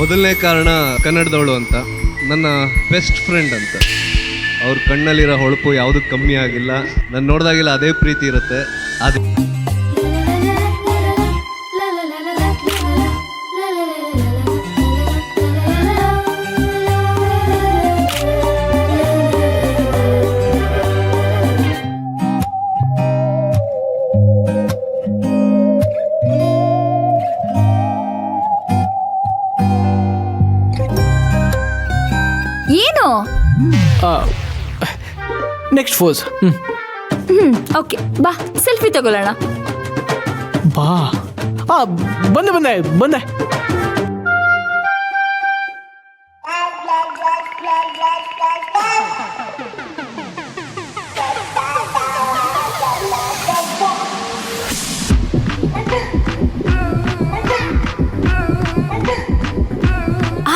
ಮೊದಲನೇ ಕಾರಣ ಕನ್ನಡದವಳು ಅಂತ, ನನ್ನ ಬೆಸ್ಟ್ ಫ್ರೆಂಡ್ ಅಂತ. ಅವ್ರ ಕಣ್ಣಲ್ಲಿರೋ ಹೊಳಪು ಯಾವುದೂ ಕಮ್ಮಿ ಆಗಿಲ್ಲ. ನಾನು ನೋಡಿದಾಗೆಲ್ಲ ಅದೇ ಪ್ರೀತಿ ಇರುತ್ತೆ. ಅದು ಏನು ನೆಕ್ಸ್ಟ್ ಫೋಸ್. ಓಕೆ ಬಾ ಸೆಲ್ಫಿ ತಗೊಳ್ಳೋಣ. ಬಾ. ಬಂದೆ ಬಂದೆ ಬಂದೆ.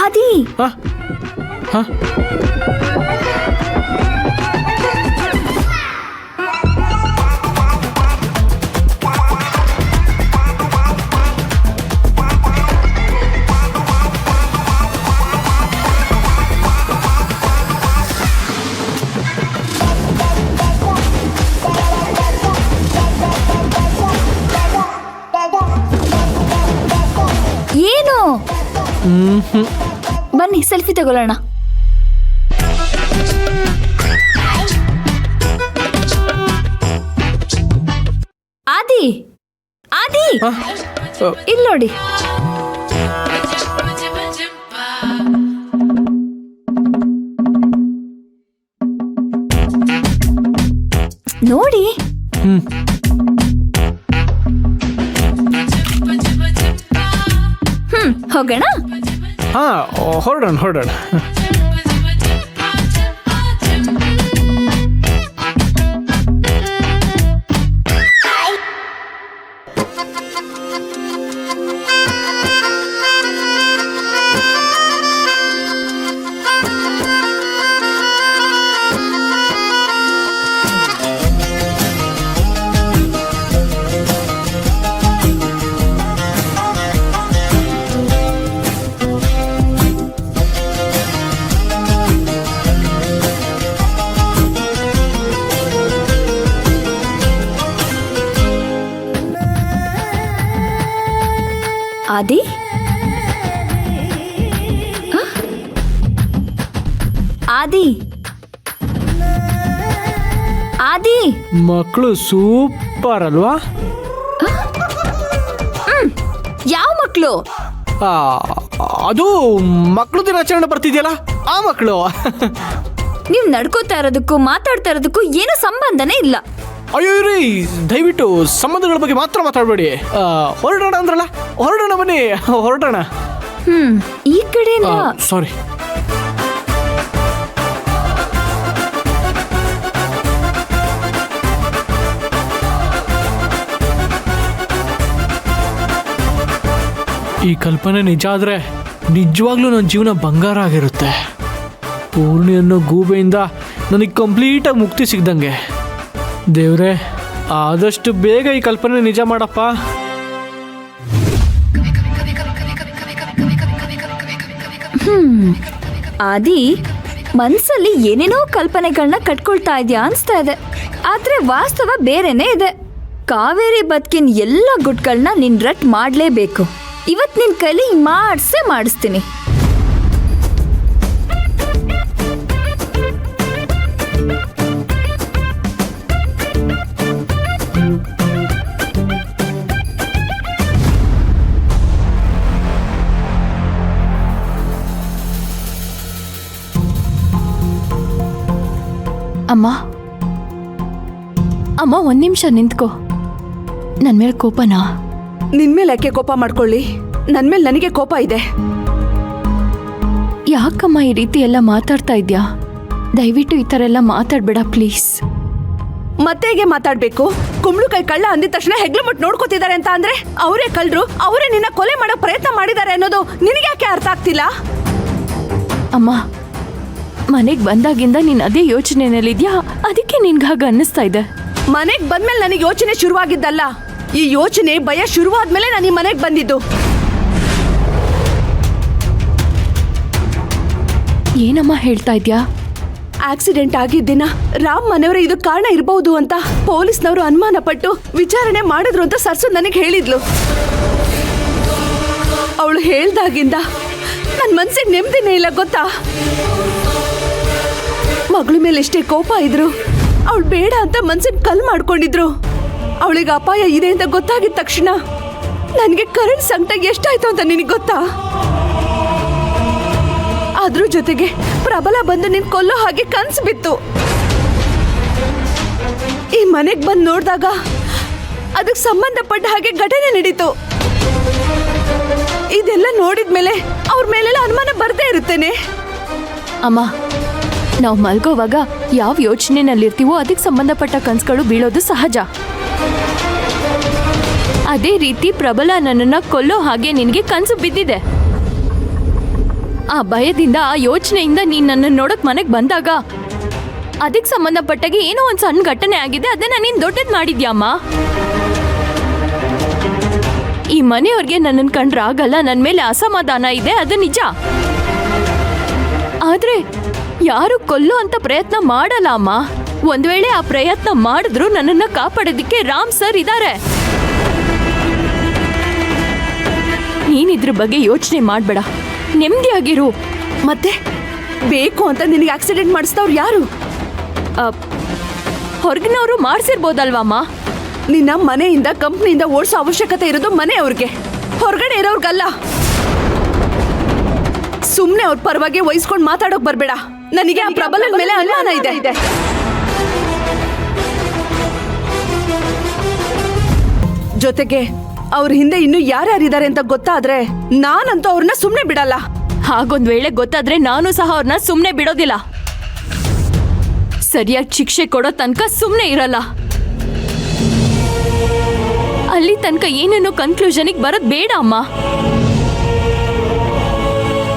ಆದಿ ಏನು? ಬನ್ನಿ ಸೆಲ್ಫಿ ತಗೊಳ್ಳೋಣ. ಆದಿ ಆದಿ ಇಲ್ಲಿ ನೋಡಿ. ನೋಡಿ. ಹೋಗೋಣ. ಹೊರಡೋಣ ಹೊರಡೋಣ. ಆದಿ ಆದಿ ಆದಿ ಮಕ್ಕಳು ಸೂಪರ್ ಅಲ್ವಾ? ಯಾವ ಮಕ್ಕಳು? ಅದು ಮಕ್ಕಳು ದಿನಾಚರಣೆ ಬರ್ತಿದ್ಯಲ್ಲ ಆ ಮಕ್ಕಳು. ನೀವು ನಡ್ಕೋತಾ ಇರೋದಕ್ಕೂ ಮಾತಾಡ್ತಾ ಇರೋದಕ್ಕೂ ಏನು ಸಂಬಂಧನೇ ಇಲ್ಲ. ಅಯ್ಯೋ ರೀ, ದಯವಿಟ್ಟು ಸಂಬಂಧಗಳ ಬಗ್ಗೆ ಮಾತ್ರ ಮಾತಾಡಬೇಡಿ. ಹೊರಡೋಣ ಅಂದ್ರಲ್ಲ, ಹೊರಡೋಣ ಬನ್ನಿ, ಹೊರಡೋಣ. ಈ ಕಡೆ ಸಾರಿ. ಈ ಕಲ್ಪನೆ ನಿಜ ಆದ್ರೆ ನಿಜವಾಗ್ಲೂ ನನ್ನ ಜೀವನ ಬಂಗಾರ ಆಗಿರುತ್ತೆ. ಪೂರ್ಣಿ ಅನ್ನೋ ಗೂಬೆಯಿಂದ ನನಗೆ ಕಂಪ್ಲೀಟಾಗಿ ಮುಕ್ತಿ ಸಿಗ್ದಂಗೆ. ದೇವ್ರೆ, ಆದಷ್ಟು ಬೇಗ ಈ ಕಲ್ಪನೆ ನಿಜ ಮಾಡಪ್ಪ. ಆದಿ, ಮನ್ಸಲ್ಲಿ ಏನೇನೋ ಕಲ್ಪನೆಗಳನ್ನ ಕಟ್ಕೊಳ್ತಾ ಇದೆಯಾ ಅನ್ಸ್ತಾ ಇದೆ. ಆದ್ರೆ ವಾಸ್ತವ ಬೇರೆನೇ ಇದೆ. ಕಾವೇರಿ ಬದುಕಿನ ಎಲ್ಲ ಗುಟ್ಗಳನ್ನ ನೀನ್ ರಟ್ ಮಾಡ್ಲೇಬೇಕು. ಇವತ್ ನಿನ್ ಕೈಲಿ ಮಾಡಿಸ್ತೀನಿ. ಅಮ್ಮ ಅಮ್ಮ, ಒಂದ್ ನಿಮಿಷ ನಿಂತ್ಕೋ. ನನ್ ಮೇಲೆ ಕೋಪನಾ? ನಿನ್ಮೇಲೆ ಯಾಕೆ ಕೋಪ ಮಾಡ್ಕೊಳ್ಳಿ? ನನ್ಮೇಲೆ ನನಗೆ ಕೋಪ ಇದೆ. ಯಾಕಮ್ಮ ಈ ರೀತಿ ಎಲ್ಲ ಮಾತಾಡ್ತಾ ಇದ್ಯಾ? ದಯವಿಟ್ಟು ಈ ಥರ ಎಲ್ಲ ಮಾತಾಡ್ಬೇಡ ಪ್ಲೀಸ್. ಮತ್ತೆ ಹೇಗೆ ಮಾತಾಡ್ಬೇಕು? ಕುಂಬಳಕಾಯಿ ಕಳ್ಳ ಅಂದಿದ ತಕ್ಷಣ ಹೆಗ್ಲು ಮುಟ್ಟು ನೋಡ್ಕೋತಿದ್ದಾರೆ ಅಂತ ಅಂದ್ರೆ ಅವರೇ ಕಳ್ಳರು, ಅವರೇ ನಿನ್ನ ಕೊಲೆ ಮಾಡೋ ಪ್ರಯತ್ನ ಮಾಡಿದ್ದಾರೆ ಅನ್ನೋದು ನಿನಗೆ ಯಾಕೆ ಅರ್ಥ ಆಗ್ತಿಲ್ಲ? ಅಮ್ಮ, ಮನೆಗೆ ಬಂದಾಗಿಂದ ನೀನ್ ಅದೇ ಯೋಚನೆನಲ್ಲಿದ್ಯಾ, ಅದಕ್ಕೆ ನಿನ್ಗೆ ಹಾಗೆ ಅನ್ನಿಸ್ತಾ ಇದೆ. ಮನೆಗೆ ಬಂದ್ಮೇಲೆ ನನಗೆ ಯೋಚನೆ ಶುರುವಾಗಿದ್ದಲ್ಲ. ಈ ಯೋಚನೆ ಭಯ ಶುರುವಾದ್ಮೇಲೆ ನಾನು ಈ ಮನೆಗೆ ಬಂದಿದ್ದು. ಏನಮ್ಮ ಹೇಳ್ತಾ ಇದ್ಯಾ? ಆಕ್ಸಿಡೆಂಟ್ ಆಗಿದ್ದಿನ ರಾಮ್ ಮನೆಯವರೇ ಇದು ಕಾರಣ ಇರಬಹುದು ಅಂತ ಪೊಲೀಸ್ನವರು ಅನುಮಾನ ಪಟ್ಟು ವಿಚಾರಣೆ ಮಾಡಿದ್ರು ಅಂತ ಸರ್ಸು ನನಗೆ ಹೇಳಿದ್ಲು. ಅವಳು ಹೇಳ್ದಾಗಿಂದ ನನ್ನ ಮನ್ಸಿಗೆ ನೆಮ್ಮದಿನೇ ಇಲ್ಲ ಗೊತ್ತಾ. ಮಗಳ ಮೇಲೆ ಎಷ್ಟೇ ಕೋಪ ಇದ್ರು ಅವಳು ಬೇಡ ಅಂತ ಮನ್ಸಿಗೆ ಕಲ್ ಮಾಡ್ಕೊಂಡಿದ್ರು. ಅವಳಿಗೆ ಅಪಾಯ ಇದೆ ಅಂತ ಗೊತ್ತಾಗಿದ ತಕ್ಷಣ ನನಗೆ ಕರೆಂಟ್ ಸಂಕಟ ಎಷ್ಟಾಯ್ತು ಅಂತ ನಿನಗೆ ಗೊತ್ತಾ. ಅದ್ರ ಜೊತೆಗೆ ಪ್ರಬಲ ಬಂದು ನಿನ್ ಕೊಲ್ಲೋ ಹಾಗೆ ಕನ್ಸು ಬಿತ್ತು. ಈ ಮನೆಗೆ ಬಂದು ನೋಡಿದಾಗ ಅದಕ್ಕೆ ಸಂಬಂಧಪಟ್ಟ ಹಾಗೆ ಘಟನೆ ನಡೀತು. ಇದೆಲ್ಲ ನೋಡಿದ್ಮೇಲೆ ಅವ್ರ ಮೇಲೆಲ್ಲ ಅನುಮಾನ ಬರ್ದೇ ಇರುತ್ತೇನೆ. ಅಮ್ಮ, ನಾವು ಮಲ್ಗೋವಾಗ ಯಾವ ಯೋಚನೆನಲ್ಲಿರ್ತೀವೋ ಅದಕ್ಕೆ ಸಂಬಂಧಪಟ್ಟ ಕನ್ಸುಗಳು ಬೀಳೋದು ಸಹಜ. ಅದೇ ರೀತಿ ಪ್ರಬಲ ನನ್ನನ್ನ ಕೊಲ್ಲೋ ಹಾಗೆ ನಿನಗೆ ಕನ್ಸು ಬಿದ್ದಿದೆ. ಆ ಭಯದಿಂದ, ಆ ಯೋಚನೆಯಿಂದ ನೀನ್ ನನ್ನ ನೋಡಕ್ ಮನೆಗೆ ಬಂದಾಗ ಅದಕ್ಕೆ ಸಂಬಂಧಪಟ್ಟಾಗೆ ಏನೋ ಒಂದು ಸಣ್ಣ ಘಟನೆ ಆಗಿದೆ, ಅದನ್ನ ನೀನ್ ದೊಡ್ಡದ್ ಮಾಡಿದ್ಯಮ್ಮ. ಈ ಮನೆಯವ್ರಿಗೆ ನನ್ನನ್ನು ಕಂಡ್ರೆ ಆಗಲ್ಲ, ನನ್ನ ಮೇಲೆ ಅಸಮಾಧಾನ ಇದೆ, ಅದು ನಿಜ. ಆದ್ರೆ ಯಾರು ಕೊಲ್ಲೋ ಅಂತ ಪ್ರಯತ್ನ ಮಾಡಲ್ಲ ಅಮ್ಮ. ಒಂದ್ ವೇಳೆ ಆ ಪ್ರಯತ್ನ ಮಾಡಿದ್ರು ನನ್ನನ್ನ ಕಾಪಾಡೋದಿಕ್ಕೆ ರಾಮ್ ಸರ್ ಇದ್ದಾರೆ. ನೀನಿದ್ರ ಬಗ್ಗೆ ಯೋಚನೆ ಮಾಡ್ಬೇಡ, ನೆಮ್ಮದಿಯಾಗಿರು. ಮತ್ತೆ ಬೇಕು ಅಂತ ನಿನಗೆ ಆಕ್ಸಿಡೆಂಟ್ ಮಾಡಿಸಿದವ್ರು ಯಾರು? ಹೊರಗಿನವರು ಮಾಡಿಸಿರ್ಬೋದಲ್ವಮ್ಮ. ನಿನ್ನ ಮನೆಯಿಂದ ಕಂಪ್ನಿಯಿಂದ ಓಡಿಸೋ ಅವಶ್ಯಕತೆ ಇರೋದು ಮನೆಯವ್ರಿಗೆ, ಹೊರಗಡೆ ಇರೋರ್ಗಲ್ಲ. ಸುಮ್ನೆ ಅವ್ರ ಪರವಾಗಿ ವಹಿಸ್ಕೊಂಡು ಮಾತಾಡೋಕ್ ಬರ್ಬೇಡ. ನನಗೆ ಆ ಪ್ರಬಲನ ಮೇಲೆ ಅನುಮಾನ ಇದೆ. ಜೊತೆಗೆ ಅವ್ರ ಹಿಂದೆ ಇನ್ನು ಯಾರ್ಯಾರಿದ್ದಾರೆ ಅಂತ ಗೊತ್ತಾದ್ರೆ ನಾನಂತೂ ಅವ್ರನ್ನ ಸುಮ್ನೆ ಬಿಡಲ್ಲ. ಹಾಗೊಂದ್ ವೇಳೆ ಗೊತ್ತಾದ್ರೆ ನಾನು ಸಹ ಅವ್ರನ್ನ ಸುಮ್ನೆ ಬಿಡೋದಿಲ್ಲ. ಸರಿಯಾಗಿ ಶಿಕ್ಷೆ ಕೊಡೋ ತನಕ ಸುಮ್ನೆ ಇರಲ್ಲ. ಅಲ್ಲಿ ತನಕ ಏನೇನೋ ಕನ್ಕ್ಲೂಷನ್ಗೆ ಬರೋದ್ ಬೇಡ ಅಮ್ಮ.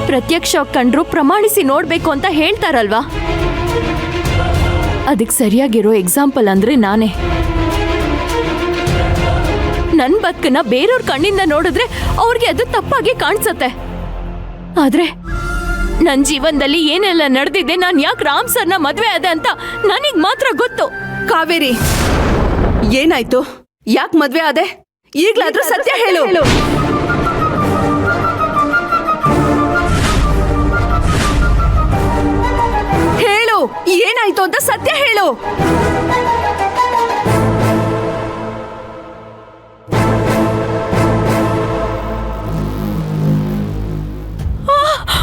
ಪ್ರತ್ಯಕ್ಷ ಕಂಡ್ರು ಪ್ರಮಾಣಿಸಿ ನೋಡ್ಬೇಕು ಅಂತ ಹೇಳ್ತಾರಲ್ವಾ, ಅದಕ್ಕೆ ಸರಿಯಾಗಿರೋ ಎಕ್ಸಾಂಪಲ್ ಅಂದ್ರೆ ನಾನೇ. ನನ್ ಬದುಕನ್ನ ಬೇರೆಯವ್ರ ಕಣ್ಣಿಂದ ನೋಡಿದ್ರೆ ಅವ್ರಿಗೆ ಅದು ತಪ್ಪಾಗಿ ಕಾಣಿಸತ್ತೆ. ಆದ್ರೆ ನನ್ ಜೀವನದಲ್ಲಿ ಏನೆಲ್ಲ ನಡೆದಿದೆ, ನಾನ್ ಯಾಕೆ ರಾಮ್ ಸರ್ನ ಮದ್ವೆ ಆದೆ ಅಂತ ನನಗ್ ಮಾತ್ರ ಗೊತ್ತು. ಕಾವೇರಿ, ಏನಾಯ್ತು? ಯಾಕೆ ಮದ್ವೆ ಆದೆ? ಈಗ್ಲಾದ್ರೂ ಸತ್ಯ ಹೇಳು. ಹೇಳು, ಏನಾಯ್ತು ಅಂತ ಸತ್ಯ ಹೇಳು.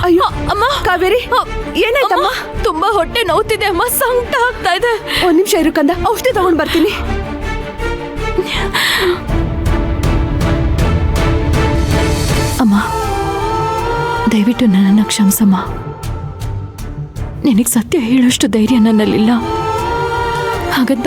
ಅಯ್ಯೋ ಅಮ್ಮ, ಕಾವೇರಿ, ಏನಾಯ್ತಮ್ಮ? ತುಂಬಾ ಹೊಟ್ಟೆ ನೋವ್ತಿದೆ ಅಮ್ಮ, ಸಂಕಟ ಆಗ್ತಾ ಇದೆ. ಒಂದ್ ನಿಮಿಷ ಇರು ಕಂದ, ಔಷಧಿ ತಗೊಂಡ್ ಬರ್ತೀನಿ. ಅಮ್ಮ, ದಯವಿಟ್ಟು ನನ್ನನ್ನು ಕ್ಷಮಿಸಮ್ಮ. ನಿನಗೆ ಸತ್ಯ ಹೇಳೋಷ್ಟು ಧೈರ್ಯ ನನ್ನಲ್ಲಿಲ್ಲ. ಹಾಗಂತ